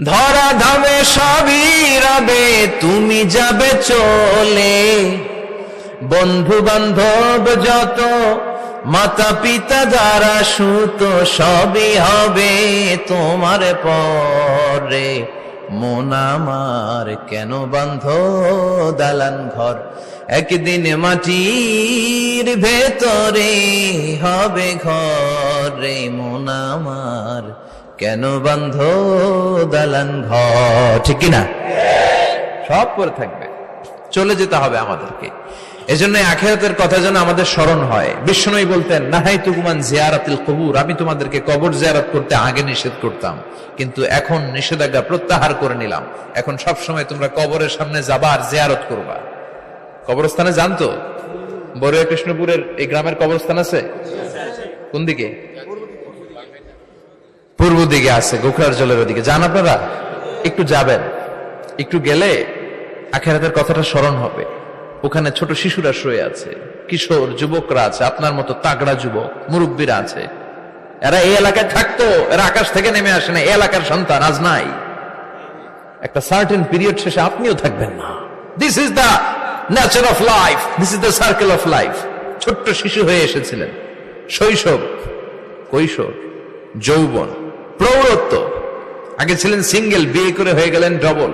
ধরা ধামে সবই রবে, তুমি যাবে চলে, বন্ধু বান্ধব যত, মাতা পিতা যারা সুত, সবই হবে তোমার পরে। মন আমার কেন বন্ধ দালান ঘর, একদিন মাটির ভেতরে হবে ঘরে মন আমার, কেন বন্ধ দালান ঘর, ঠিক কিনা? সব করে থাকবে, চলে যেতে হবে আমাদেরকে। এজন্য আখিরাতের কথা যেন আমাদের স্মরণ হয়। বিষ্ণুই বলতেন, নাহাইতুকুমান জিয়ারাতিল কবুর, আমি তোমাদেরকে কবর জিয়ারত করতে আগে নিষেধ করতাম, কিন্তু এখন নিষেধাজ্ঞা প্রত্যাহার করে নিলাম। এখন সব সময় তোমরা কবরের সামনে যাবা আর জিয়ারত করবা। কবরস্থানে জানতো বড়ুয়া কৃষ্ণপুরের এই গ্রামের কবরস্থান আছে কোন দিকে? পূর্ব দিকে আছে, গোখরার জলের ওদিকে। যান আপনারা, একটু যাবেন, একটু গেলে আখিরাতের কথাটা স্মরণ হবে। ওখানে ছোট শিশুরা শুয়ে আছে, কিশোর যুবকরা আছে, আপনার মতো তাগড়া যুবক মুরব্বীরা আছে। এরা এই এলাকায় থাকতো, এরা আকাশ থেকে নেমে আসে না, এই এলাকার সন্তান আজ নাই। একটা সার্টেন পিরিয়ড শেষে আপনিও থাকবেন না। This is the nature of life, this is the circle of life. ছোট্ট শিশু হয়ে এসেছিলেন, শৈশব, কৈশোর, যৌবন, প্রৌঢ়ত্ব। আগে ছিলেন সিঙ্গেল, বিয়ে করে হয়ে গেলেন ডবল।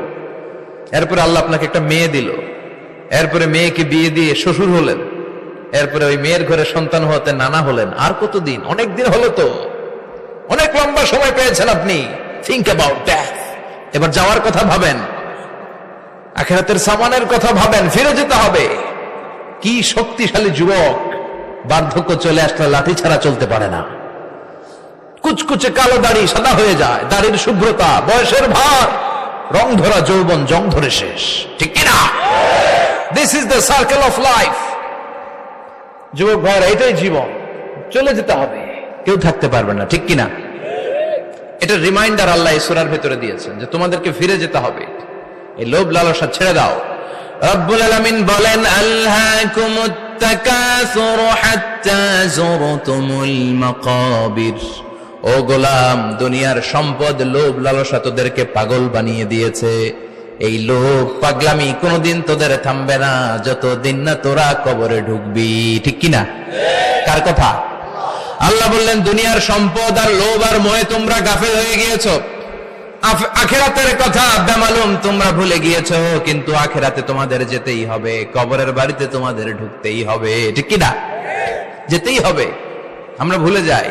এরপরে আল্লাহ আপনাকে একটা মেয়ে দিল, এরপরে মেয়েকে বিয়ে দিয়ে শ্বশুর হলেন, এরপরে ওই মেয়ের ঘরে সন্তান হতে নানা হলেন। আর কতদিন? অনেক দিন হলো তো, অনেক লম্বা সময় পেয়েছেন আপনি। Think about death. এবার যাওয়ার কথা ভাবেন, আখিরাতের সামানের কথা ভাবেন, ফিরে যেতে হবে। কি শক্তিশালী যুবক, বার্ধক্য চলে আসলে লাঠি ছাড়া চলতে পারে না। কুচকুচে কালো দাড়ি সাদা হয়ে যায়, দাড়ির শুভ্রতা, বয়সের ভার, রং ধরা যৌবন জং ধরে শেষ, ঠিক কিনা? This is the circle of life. যুবক ভাইরা, এটাই জীবন, চলে যেতে হবে, কেউ থাকতে পারবে না, ঠিক কিনা? এটা রিমাইন্ডার আল্লাহ এই সূরার ভেতরে দিয়েছেন যে তোমাদেরকে ফিরে যেতে হবে। এই লোভ লালসা ছেড়ে দাও। রব্বুল আলামিন বলেন আল্হাকুমুত তাকাসুরু হাত্তা যুরতুমুল মাকাবির। ও গোলাম, দুনিয়ার সম্পদ, লোভ, লালসা তোদেরকে পাগল বানিয়ে দিয়েছে। এই লোভ পাগলামি কোনদিন তোদের থামবে না যতদিন না তোরা কবরে ঢুকবি। ঠিক কিনা? কার কথা? আল্লাহ বললেন দুনিয়ার সম্পদ আর লোভ আর মোহে তোমরা গাফেল হয়ে গিয়েছো। আখিরাতের কথা বেমালুম তোমরা ভুলে গিয়েছো, কিন্তু আখিরাতে তোমাদের যেতেই হবে, কবরের বাড়িতে তোমাদের ঢুকতেই হবে। ঠিক কিনা? যেতেই হবে। আমরা ভুলে যাই।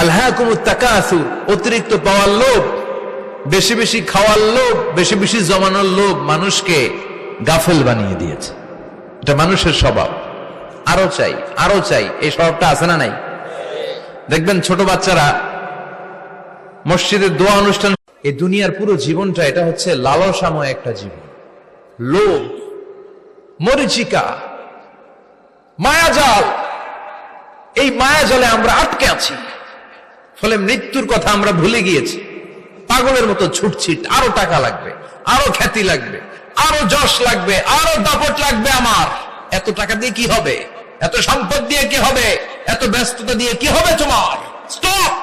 আলহাকুমুত তাকাসুর, অতিরিক্ত পাওয়ার লোভ, বেশি বেশি খাওয়ার লোভ, বেশি বেশি জমানোর লোভ মানুষকে গাফেল বানিয়ে দিয়েছে। এটা মানুষের স্বভাব। আরো চাই, আরো চাই, এই স্বভাবটা আছে না নাই? দেখবেন ছোট বাচ্চারা মসজিদের দোয়া অনুষ্ঠান, এই দুনিয়ার পুরো জীবনটা এটা হচ্ছে লালসাময় একটা জীবন। লোভ, মরিচিকা, মায়াজাল, এই মায়াজালে আমরা আটকে আছি। ফলে মৃত্যুর কথা আমরা ভুলে গিয়েছি। পাগলের মতো ছুটছি, আরো টাকা লাগবে, আরো খ্যাতি লাগবে, আরো যশ লাগবে, আরো দাপট লাগবে। আমার এত টাকা দিয়ে কি হবে? এত সম্পদ দিয়ে কি হবে? এত ব্যস্ততা দিয়ে কি হবে তোমার? স্টপ,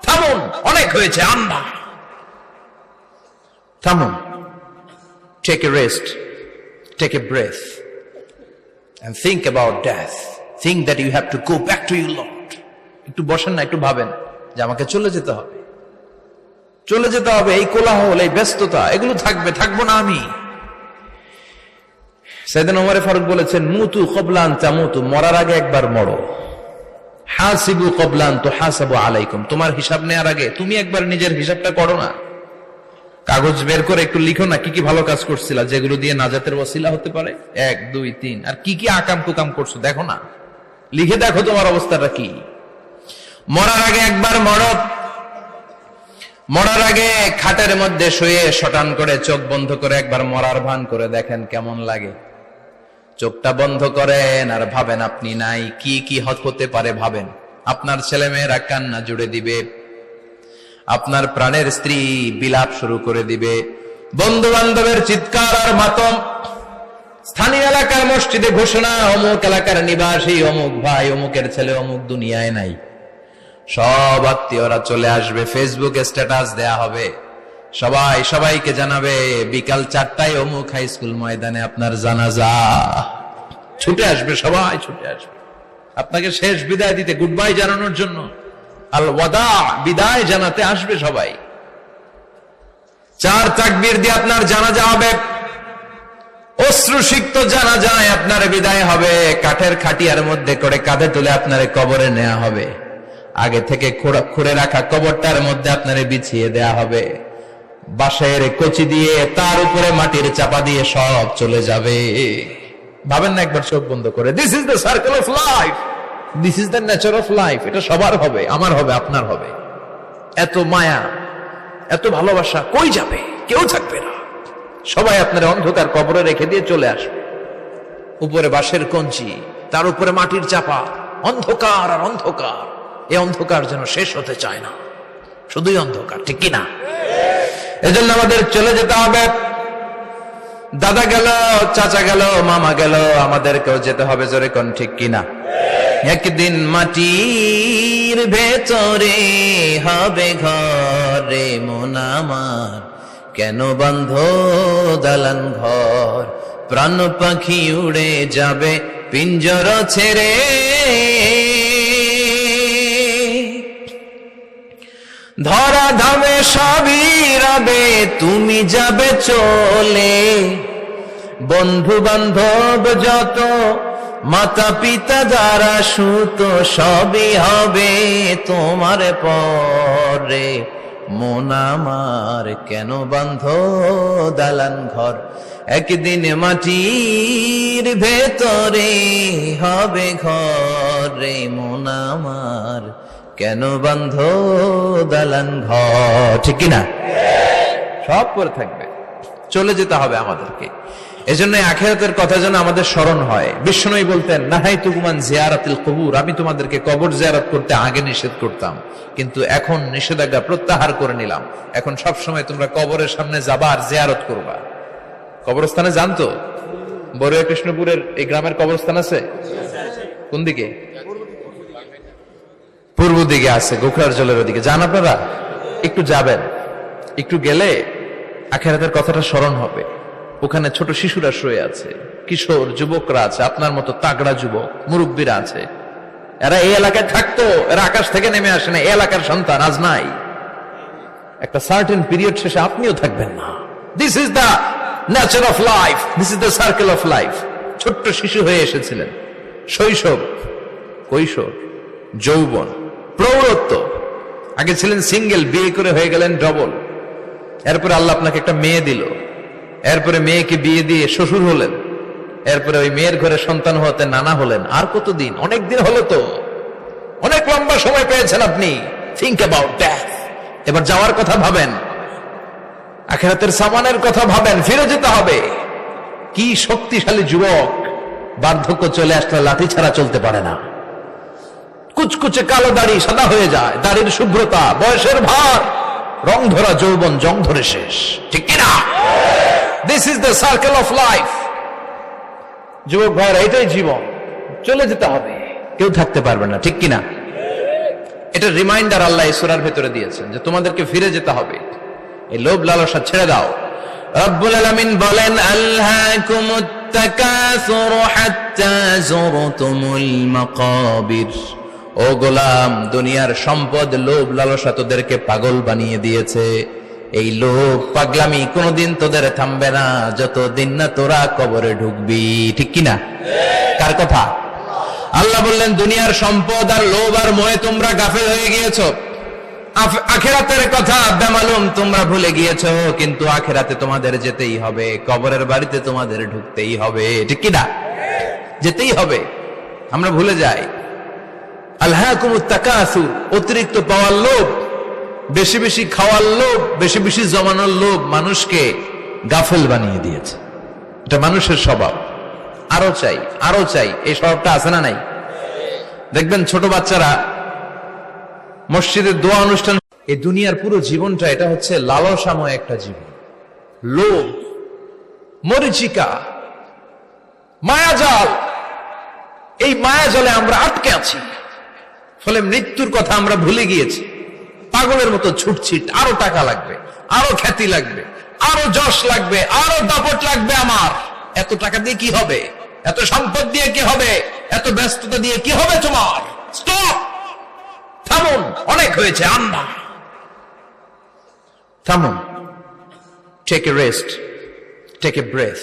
থামুন, অনেক হয়েছে। আম্মা থামুন, take a rest, take a breath and think about death. Think that you have to go back to your Lord. একটু বসেন না, একটু ভাবেন যে আমাকে চলে যেতে হবে, চলে যেতে হবে। এই কোলাহল, এই ব্যস্ততা, এগুলো থাকবে, থাকবো না আমি। সাইয়েদনা ওমর ফারুক বলেছেন মুতু ক্বাবলা আন তামুতু, মরার আগে একবার মরো। হাসিবু ক্বাবলা আন তুহাসাবু আলাইকুম, তোমার হিসাব নেওয়ার আগে তুমি একবার নিজের হিসাবটা করো না। কাগজ বের করে একটু লিখো না কি কি ভালো কাজ করছিলা, যেগুলো দিয়ে নাজাতের ওসিলা হতে পারে। 1 2 3, আর কি কি আকাম কুকাম করছো দেখো না, লিখে দেখো তোমার অবস্থাটা কি। মরার আগে একবার মরো। মরার আগে খাটের মধ্যে শুয়ে শটান করে চোখ বন্ধ করে একবার মরার ভান করে দেখেন কেমন লাগে। চোখটা বন্ধ করেন আর ভাবেন আপনি নাই, কি কি হতে পারে ভাবেন। আপনার ছেলে মেয়েরা কান্না জুড়ে দিবে, আপনার প্রাণের স্ত্রী বিলাপ শুরু করে দিবে, বন্ধু বান্ধবের চিৎকার আর মাতম, স্থানীয় এলাকার মসজিদে ঘোষণা অমুক এলাকার নিবাসী অমুক ভাই অমুকের ছেলে অমুক দুনিয়ায় নাই। সব আত্মীয়রা চলে আসবে, ফেসবুকে স্ট্যাটাস দেয়া হবে, সবাই সবাইকে জানাবে বিকাল 4টায় অমুক হাই স্কুল ময়দানে আপনার জানাজা। ছুটে আসবে, সবাই ছুটে আসবে আপনাকে শেষ বিদায় দিতে, গুড বাই জানানোর জন্য, আল ওয়াদা, বিদায় জানাতে আসবে সবাই। 4 তাকবীর দিয়ে আপনার জানাজা হবে, অশ্রুসিক্ত জানাজায় আপনার বিদায় হবে। কাঠের খাটিয়ার মধ্যে করে কাঁধে তুলে আপনারে কবরে নেওয়া হবে। আগে থেকে খুঁড়ে রাখা কবরটার মধ্যে আপনারে বিছিয়ে দেয়া হবে। বাঁশের কচি দিয়ে তার উপরে মাটির চাপা দিয়ে সব চলে যাবে। ভাবেন না একবার চোখ বন্ধ করে, this is the circle of life, this is the nature of life. এটা সবার হবে, আমার হবে, আপনার হবে। এত মায়া, এত ভালোবাসা কই যাবে? কেউ থাকবে না, সবাই আপনার অন্ধকার কবরে রেখে দিয়ে চলে আসবে। উপরে বাঁশের কঞ্চি, তার উপরে মাটির চাপা, অন্ধকার আর অন্ধকার। এই অন্ধকার যেন শেষ হতে চায় না, শুধুই অন্ধকার। ঠিক কিনা? এজন্য আমাদের চলে যেতে হবে। দাদা গেল, চাচা গেল, মামা গেল, আমাদেরকেও যেতে হবে। জোরে কোন ঠিক কিনা? একদিন মাটির ভেতরে হবে ঘরে মন আমার, কেন বন্ধ দালান ঘর, প্রাণ পাখি উড়ে যাবে পিঞ্জর ছেড়ে। ধরা ধামে সবই রবে, তুমি যাবে চলে। বন্ধু বান্ধব যত, মাতা পিতা যারা সুত, সবই হবে তোমার পরে। মন আমার কেন বান্ধ দালান ঘর, একদিন মাটির ভেতরে হবে ঘরে মন আমার, কেন বান্ধ দালান ঘর। ঠিক কিনা? সব করে থাকবে, চলে যেতে হবে আমাদেরকে। এজন্য আখিরাতের কথা যেন আমাদের স্মরণ হয়। বিশ্বনবী বলতেন নাহাইতুকুমান জিয়ারাতিল কবুর, আমি তোমাদেরকে কবর জিয়ারত করতে আগে নিষেধ করতাম, কিন্তু এখন নিষেধাজ্ঞা প্রত্যাহার করে নিলাম। এখন সব সময় তোমরা কবরের সামনে যাবা আর জিয়ারত করবা। কবরস্থানে যান তো? বড়ুয়া কৃষ্ণপুরের এই গ্রামের কবরস্থান আছে? কোন দিকে? পূর্ব দিকে আছে, গোখরার জলের ওদিকে। যান আপনারা? একটু যাবেন, একটু গেলে আখিরাতের কথাটা স্মরণ হবে। ওখানে ছোট শিশুরা শুয়ে আছে, কিশোর যুবকরা আছে, আপনার মতো তাগড়া যুবক, মুরব্বীরা আছে। এরা এই এলাকায় থাকতো, এরা আকাশ থেকে নেমে আসে না, এই এলাকার সন্তান, আজ নাই। একটা সার্টেন পিরিয়ড শেষে আপনিও থাকবেন না। This is the nature of life, this is the circle of life. ছোট্ট শিশু হয়ে এসেছিলেন, শৈশব, কৈশোর, যৌবন, প্রৌঢ়ত্ব। আগে ছিলেন সিঙ্গেল, বিয়ে করে হয়ে গেলেন ডবল। এরপরে আল্লাহ আপনাকে একটা মেয়ে দিল, এরপরে মেয়েকে বিয়ে দিয়ে শ্বশুর হলেন, এরপরে ওই মেয়ের ঘরে সন্তান হতে নানা হলেন। আর কতদিন? অনেক দিন হলো তো, অনেক লম্বা সময় পেয়েছেন আপনি। Think about that. এবার যাওয়ার কথা ভাবেন, আখিরাতের সামানের কথা ভাবেন, ফিরে যেতে হবে। কি শক্তিশালী যুবক, বার্ধক্য চলে আসলে লাঠি ছাড়া চলতে পারে না। কুচকুচে কালো দাড়ি সাদা হয়ে যায়, দাড়ির শুভ্রতা, বয়সের ভার, রং ধরা যৌবন জং ধরে শেষ, ঠিক কিনা? This is the circle of life. যুবক ভাইরা, এটাই জীবন, চলে যেতে হবে, কেউ থাকতে পারবে না, ঠিক কিনা? এটা রিমাইন্ডার আল্লাহ এই সূরার ভেতরে দিয়েছেন যে তোমাদেরকে ফিরে যেতে হবে। এই লোভ লালসা ছেড়ে দাও। রব্বুল আলামিন বলেন, আলহাকুমুত তাকাসুর হাত্তা যুরতুমুল মাকাবির। ও গোলাম, দুনিয়ার সম্পদ, লোভ লালসা তোদেরকে পাগল বানিয়ে দিয়েছে। এই লোভ পাগলামি কোনোদিন তোদের থামবে না যতদিন না তোরা কবরে ঢুকবি, ঠিক কিনা? কার কথা? আল্লাহ বললেন, দুনিয়ার সম্পদ আর লোভ আর মোহে তোমরা গাফেল হয়ে গিয়েছো। আখিরাতের কথা বেমালুম তোমরা ভুলে গিয়েছো। কিন্তু আখিরাতে তোমাদের যেতেই হবে, কবরের বাড়িতে তোমাদের ঢুকতেই হবে, ঠিক কিনা? যেতেই হবে। আমরা ভুলে যাই। আলহাকুমুত তাকাসুর, অতিরিক্ত পাওয়ার লোভ, বেশি বেশি খাওয়ার লোভ, বেশি বেশি জমানোর লোভ মানুষকে গাফেল বানিয়ে দিয়েছে। এটা মানুষের স্বভাব। আরো চাই, আরো চাই, এই স্বভাবটা আছে না নাই? দেখবেন ছোট বাচ্চারা মসজিদের দোয়া অনুষ্ঠান, এই দুনিয়ার পুরো জীবনটা এটা হচ্ছে লালসাময় একটা জীবন। লোভ, মরিচিকা, মায়াজাল, এই মায়াজালে আমরা আটকে আছি। ফলে মৃত্যুর কথা আমরা ভুলে গিয়েছি। পাগলের মতো ছুটছি, আরো টাকা লাগবে, আরো খ্যাতি লাগবে, আরো যশ লাগবে, আরো দাপট লাগবে আমার। এত টাকা দিয়ে কি হবে? এত সম্পদ দিয়ে কি হবে? এত ব্যস্ততা দিয়ে কি হবে তোমার? স্টপ, থামুন, অনেক হয়েছে, আন্না, থামুন। Take a rest, take a breath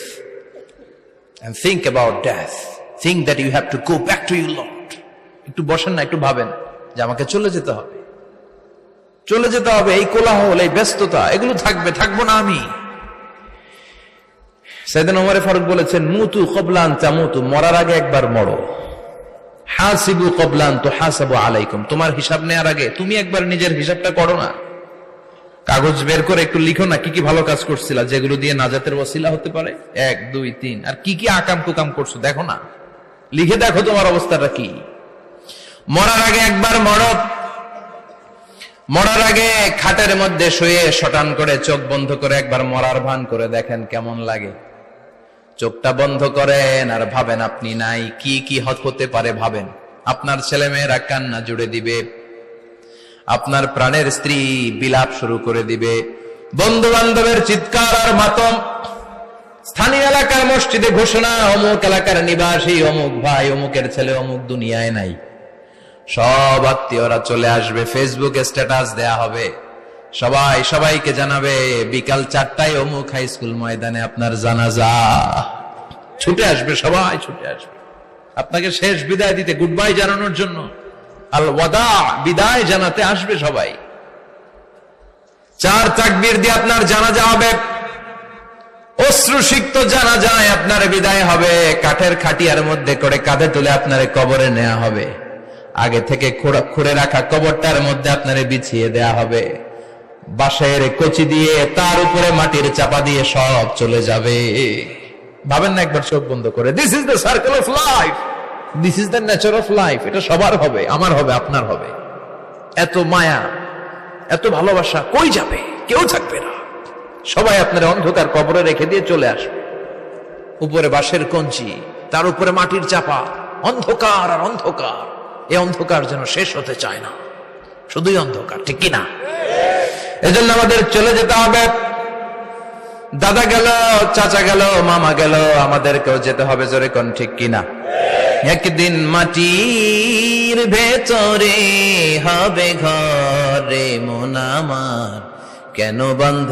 and think about death. Think that you have to go back to your Lord. একটু বসেন না, একটু ভাবেন যে আমাকে চলে যেতে হবে, চলে যেতে হবে। এই কোলাহল, এই ব্যস্ততা, এগুলো থাকবে, থাকবো না আমি। সাইয়েদনা ওমর ফারুক বলেছেন, মুতু ক্বাবলা আন তামুতু, মরার আগে একবার মরো। হাসিবু ক্বাবলা আন তুহাসাবু আলাইকুম, তোমার হিসাব নেওয়ার আগে তুমি একবার নিজের হিসাবটা করো না। কাগজ বের করে একটু লিখো না কি কি ভালো কাজ করছিলা, যেগুলো দিয়ে নাজাতের ওসিলা হতে পারে, 1 2 3, আর কি কি আকাম কুকাম করছো দেখো না, লিখে দেখো তোমার অবস্থাটা কি। মরার আগে একবার মরো। মরার আগে খাটের মধ্যে শুয়ে শটান করে চোখ বন্ধ করে একবার মরার ভান করে দেখেন কেমন লাগে। চোখটা বন্ধ করেন আর ভাবেন আপনি নাই, কি কি হতে পারে ভাবেন। আপনার ছেলে মেয়েরা কান্না জুড়ে দিবে, আপনার প্রাণের স্ত্রী বিলাপ শুরু করে দিবে, বন্ধু বান্ধবের চিৎকার আর মাতম, স্থানীয় এলাকার মসজিদে ঘোষণা, অমুক এলাকার নিবাসী অমুক ভাই, অমুকের ছেলে অমুক দুনিয়ায় নাই। সব আত্মীয়রা চলে আসবে, ফেসবুকে স্ট্যাটাস দেয়া হবে, সবাই সবাইকে জানাবে বিকাল 4টায় অমুক হাই স্কুল ময়দানে আপনার জানাজা। ছুটে আসবে, সবাই ছুটে আসবে আপনাকে শেষ বিদায় দিতে, গুড বাই জানানোর জন্য, আল ওয়াদা, বিদায় জানাতে আসবে সবাই। 4 তাকবীর দিয়ে আপনার জানাজা হবে, অশ্রুসিক্ত জানাজায় আপনার বিদায় হবে। কাঠের খাটিয়ার মধ্যে করে কাঁধে তুলে আপনার কবরে নেওয়া হবে। আগে থেকে খুঁড়ে রাখা কবরটার মধ্যে আপনারে বিছিয়ে দেয়া হবে। বাঁশের কচি দিয়ে তার উপরে মাটির চাপা দিয়ে সব চলে যাবে। ভাবেন না একবার চোখ বন্ধ করে, this is the circle of life, this is the nature of life. এটা সবার হবে, আমার হবে, আপনার হবে। এত মায়া, এত ভালোবাসা কই যাবে? কেউ থাকবে না, সবাই আপনার অন্ধকার কবরে রেখে দিয়ে চলে আসবে। উপরে বাঁশের কঞ্চি, তার উপরে মাটির চাপা, অন্ধকার আর অন্ধকার। এই অন্ধকার যেন শেষ হতে চায় না, শুধুই অন্ধকার, ঠিক কিনা? এজন্য আমাদের চলে যেতে হবে। দাদা গেল, চাচা গেল, মামা গেল, আমাদেরকেও যেতে হবে, জোরে কোন ঠিক কিনা? একদিন মাটির ভেতরে হবে ঘরে মন আমার, কেন বন্ধ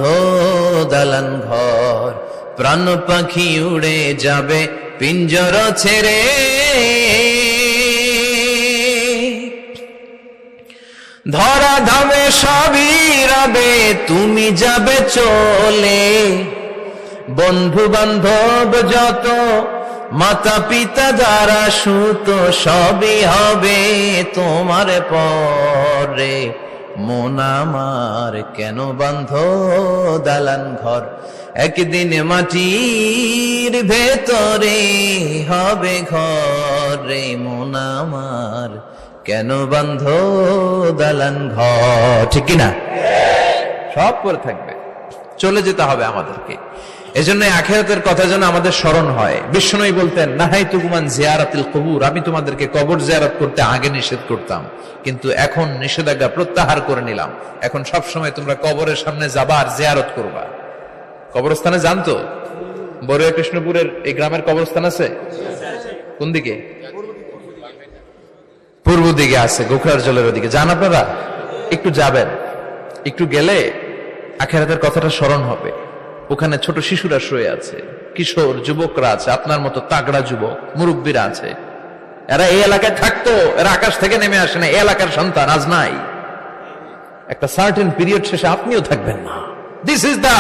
দালান ঘর, প্রাণ পাখি উড়ে যাবে পিঞ্জর ছেড়ে। ধরা ধামে সবই রবে, তুমি যাবে চলে, বন্ধু বান্ধব যত, মাতা পিতা যারা সুত, সবই হবে তোমার পরে মন আমার, কেন বন্ধ দালান ঘর, একদিন মাটির ভেতরে হবে ঘরে মন আমার, কেন বন্ধ দালান ঘর, ঠিক কিনা? সব পরে থাকবে, চলে যেতে হবে আমাদেরকে। এজন্য আখিরাতের কথা যেন আমাদের স্মরণ হয়। বিশ্বনবী বলতেন, নাহাইতুকুমান জিয়ারাতিল কবুর, আমি তোমাদেরকে কবর জিয়ারত করতে আগে নিষেধ করতাম, কিন্তু এখন নিষেধাজ্ঞা প্রত্যাহার করে নিলাম। এখন সব সময় তোমরা কবরের সামনে যাবা আর জিয়ারত করবা। কবরস্থানে জানতো বড়ুয়া কৃষ্ণপুরের এই গ্রামের কবরস্থান আছে কোন দিকে? পূর্ব দিকে আছে, গোখরার জলের ওদিকে। যান আপনারা, একটু যাবেন, একটু গেলে আখিরাতের কথাটা স্মরণ হবে। ওখানে ছোট শিশুরা শুয়ে আছে, কিশোর যুবকরা আছে, আপনার মতো তাগড়া যুবক, মুরব্বীরা আছে। এরা এই এলাকায় থাকতো, এরা আকাশ থেকে নেমে আসে না, এই এলাকার সন্তান আজ নাই। একটা সার্টেন পিরিয়ড শেষে আপনিও থাকবেন না। This is the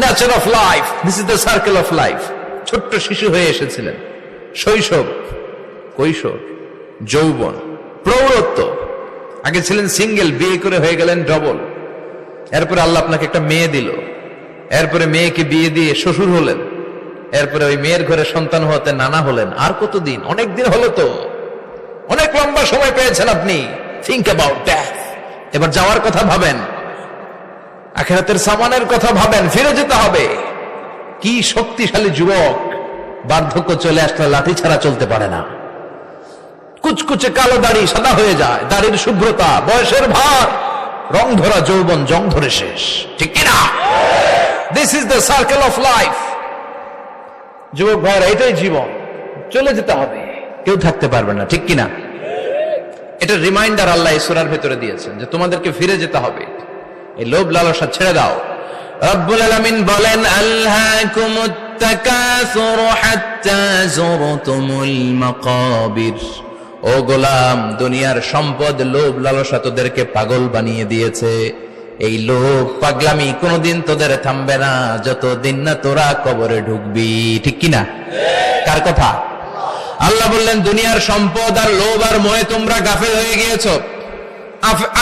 nature of life, this is the circle of life. ছোট্ট শিশু হয়ে এসেছিলেন, শৈশব, কৈশোর, যৌবন, প্রৌঢ়ত্ব। আগে ছিলেন সিঙ্গেল, বিয়ে করে হয়ে গেলেন ডবল। এরপরে আল্লাহ আপনাকে একটা মেয়ে দিল, এরপরে মেয়েকে বিয়ে দিয়ে শ্বশুর হলেন, এরপরে ওই মেয়ের ঘরে সন্তান হতে নানা হলেন। আর কতদিন? অনেক দিন হলো তো, অনেক লম্বা সময় পেয়েছেন আপনি। Think about that. এবার যাওয়ার কথা ভাবেন, আখিরাতের সামানের কথা ভাবেন, ফিরে যেতে হবে। কি শক্তিশালী যুবক, বার্ধক্য চলে আসলে লাঠি ছাড়া চলতে পারে না। কুচকুচে কালো দাড়ি সাদা হয়ে যায়, দাড়ির শুভ্রতা, বয়সের ভার, রং ধরা যৌবন জং ধরে শেষ, ঠিক কিনা? This is the circle of life. যুবক ভাইরা, এটাই জীবন, চলে যেতে হবে, কেউ থাকতে পারবে না, ঠিক কিনা? এটা রিমাইন্ডার আল্লাহ এই সূরার ভেতরে দিয়েছেন যে তোমাদেরকে ফিরে যেতে হবে, এই লোভ লালসা ছেড়ে দাও। রব্বুল আলামিন বলেন, আলহাকুমুত তাকাসুর হাত্তা যুরতুমুল মাকাবির। ও গোলাম, দুনিয়ার সম্পদ, লোভ লালসা তোদেরকে পাগল বানিয়ে দিয়েছে। এই লোভ পাগলামি কোনোদিন তোদের থামবে না যতদিন না তোরা কবরে ঢুকবি, ঠিক কিনা? কার কথা? আল্লাহ বললেন, দুনিয়ার সম্পদ আর লোভ আর মোহে তোমরা গাফেল হয়ে গিয়েছো।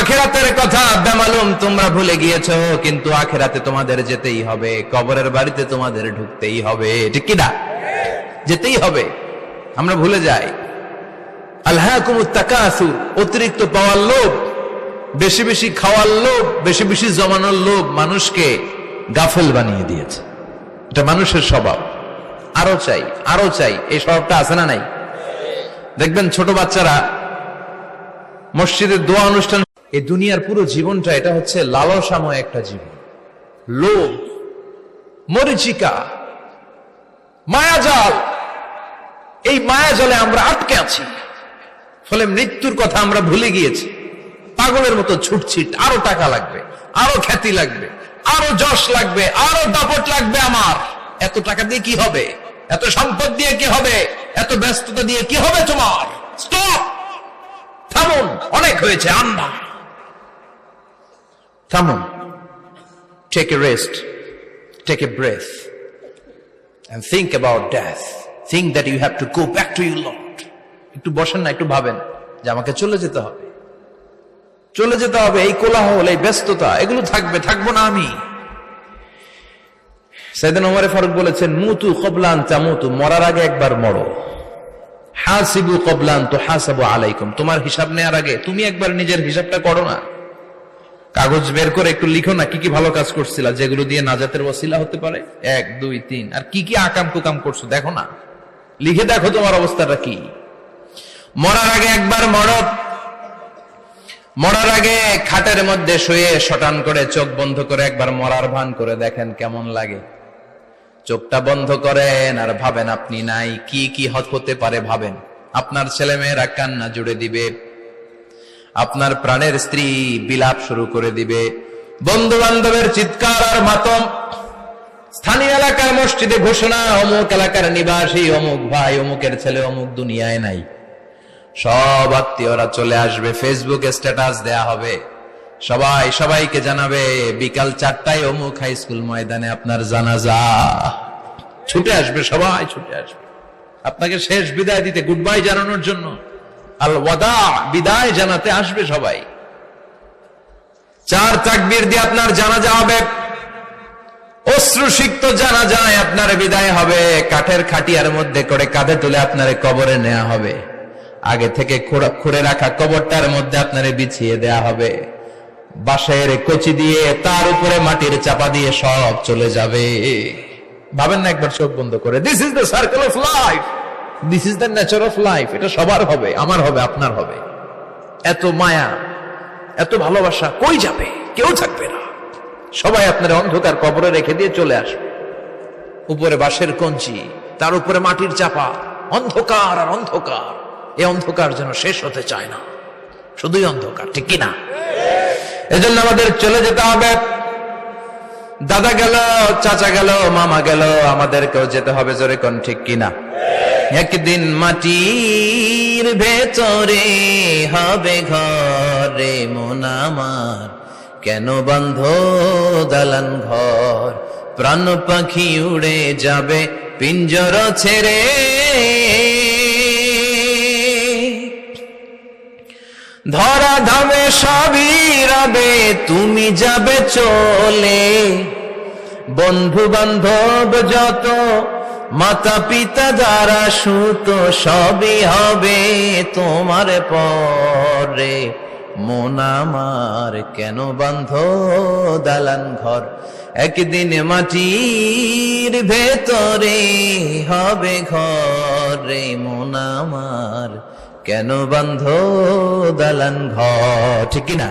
আখিরাতের কথা বেমালুম তোমরা ভুলে গিয়েছো, কিন্তু আখিরাতে তোমাদের যেতেই হবে, কবরের বাড়িতে তোমাদের ঢুকতেই হবে, ঠিক কিনা? যেতেই হবে। আমরা ভুলে যাই। আলহাকুমুত তাকাসুর, অতিরিক্ত পাওয়ার লোভ, বেশি বেশি খাওয়ার লোভ, বেশি বেশি জমানোর লোভ মানুষকে গাফেল বানিয়ে দিয়েছে। এটা মানুষের স্বভাব। আরো চাই, আরো চাই, এই স্বভাবটা আছে না নাই? দেখবেন ছোট বাচ্চারা মসজিদের দোয়া অনুষ্ঠান, এই দুনিয়ার পুরো জীবনটা এটা হচ্ছে লালসাময় একটা জীবন। লোভ, মরিচিকা, মায়াজাল, এই মায়াজালে আমরা আটকে আছি। ফলে মৃত্যুর কথা আমরা ভুলে গিয়েছি। পাগলের মতো ছুটছিট, আরো টাকা লাগবে, আরো খ্যাতি লাগবে, আরো যশ লাগবে, আরো দাপট লাগবে আমার। এত টাকা দিয়ে কি হবে? এত সম্পদ দিয়ে কি হবে? এত ব্যস্ততা দিয়ে কি হবে তোমার? স্টপ, থামুন, অনেক হয়েছে, আন্না, থামুন। Take a rest, take a breath and think about death. Think that you have to go back to your Lord. একটু বসেন না, একটু ভাবেন যে আমাকে চলে যেতে হবে, চলে যেতে হবে। এই কোলাহল, এই ব্যস্ততা, এগুলো থাকবে, থাকবো না আমি। সাইয়েদনা ওমর ফারুক বলেছেন, মুতু ক্বাবলা আন তামুতু, মরার আগে একবার মরো। হাসিবু ক্বাবলা আন তুহাসাবু আলাইকুম, তোমার হিসাব নেওয়ার আগে তুমি একবার নিজের হিসাবটা করো না। কাগজ বের করে একটু লিখো না কি কি ভালো কাজ করছিলা, যেগুলো দিয়ে নাজাতের ওসিলা হতে পারে। 1 2 3 আর কি কি আকাম কুকাম করছো দেখো না, লিখে দেখো তোমার অবস্থাটা কি। মরার আগে একবার মরার আগে খাটের মধ্যে শুয়ে শটান করে চোখ বন্ধ করে একবার মরার ভান করে দেখেন কেমন লাগে। চোখটা বন্ধ করেন আর ভাবেন আপনি নাই, কি কি হতে পারে ভাবেন। আপনার ছেলে মেয়েরা কান্না জুড়ে দিবে, আপনার প্রাণের স্ত্রী বিলাপ শুরু করে দিবে, বন্ধু বান্ধবের চিৎকার আর মাতম, স্থানীয় এলাকার মসজিদে ঘোষণা, অমুক এলাকার নিবাসী অমুক ভাই অমুকের ছেলে অমুক দুনিয়ায় নাই। সব আত্মীয়রা চলে আসবে, ফেসবুকে স্ট্যাটাস দেয়া হবে, সবাই সবাইকে জানাবে বিকাল 4টায় অমুক হাই স্কুল ময়দানে আপনার জানাজা। ছুটে আসবে, সবাই ছুটে আসবে আপনাকে শেষ বিদায় দিতে, গুড বাই জানানোর জন্য, আল ওয়াদা বিদায় জানাতে আসবে সবাই। 4 তাকবীর দিয়ে আপনার জানাজা হবে, অশ্রুসিক্ত জানাজায় আপনার বিদায় হবে। কাঠের খাটিয়ার মধ্যে করে কাঁধে তুলে আপনার কবরে নেওয়া হবে। আগে থেকে খুঁড়ে রাখা কবরটার মধ্যে আপনারে বিছিয়ে দেয়া হবে। বাঁশের কচি দিয়ে তার উপরে মাটির চাপা দিয়ে সব চলে যাবে। ভাবেন না একবার চোখ বন্ধ করে, this is the circle of life, this is the nature of life. এটা সবার হবে, আমার হবে, আপনার হবে। এত মায়া, এত ভালোবাসা কই যাবে? কেউ থাকবে না, সবাই আপনার অন্ধকার কবরে রেখে দিয়ে চলে আসবে। উপরে বাঁশের কঞ্চি, তার উপরে মাটির চাপা, অন্ধকার আর অন্ধকার। এই অন্ধকার যেন শেষ হতে চায় না, শুধুই অন্ধকার, ঠিক কিনা? এজন্য আমাদের চলে যেতে হবে। দাদা গেল, চাচা গেল, মামা গেল, আমাদেরকেও যেতে হবে, জোরে কোন ঠিক কিনা? একদিন মাটির ভেতরে হবে ঘরে মন আমার, কেন বন্ধ দালান ঘর, প্রাণ পাখি উড়ে যাবে পিঞ্জর ছেড়ে। ধরা ধামে সবই রবে, তুমি যাবে চলে, বন্ধু বান্ধব যত, মাতা পিতা যারা সুত, সবই হবে তোমার পরে। মন আমার কেন বন্ধ দালান ঘর, একদিন মাটির ভেতরে হবে ঘরে মন আমার, কেন বন্ধ দালান ঘর, ঠিক কিনা?